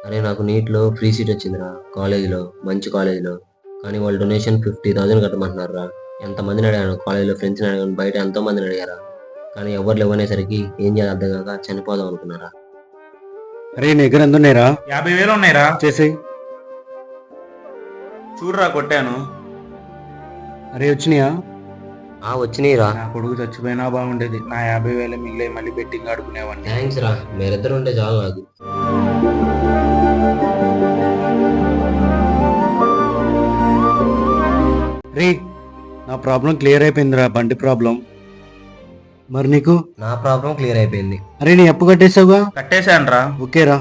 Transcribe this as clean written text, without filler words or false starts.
అరే నాకు నీట్లో free seat వచ్చిందిరా కాలేజీలో, మంచి కాలేజీలో. కానీ వాళ్ళు డొనేషన్ 50,000 కట్టమంటున్నారురా. ఎంతమందిని అడిగాను కాలేజీలో, ఫ్రెండ్స్ని అడిగాను, బయట ఎంతో మందిని అడిగారా. కానీ ఎవరు లేవనేసరికి ఏం చేయాలి అర్థం కాక చనిపోదాం అనుకున్నారా. అరే నీ దగ్గర ఎంత ఉన్నాయిరా? 50,000 ఉన్నాయిరా. చేసేయ్. చూడరా కొట్టాను. అరే వచ్చినాయా? వచ్చినాయిరా. నా కొడుకు చచ్చిపోయినా బాగుండేది. నా 50,000 మిగిలే మళ్ళీ బెట్టింగ్ ఆడుకునేవాడిని. థ్యాంక్స్ రా, మీరిద్దరు ఉంటే చాలు నాకు. రే నా ప్రాబ్లం క్లియర్ అయిపోయిందిరా, బండి ప్రాబ్లం. మరి నీకు? నా ప్రాబ్లం క్లియర్ అయిపోయింది. అరే నీ అప్పు కట్టేసావుగా? కట్టేశాను రా. ఓకేరా.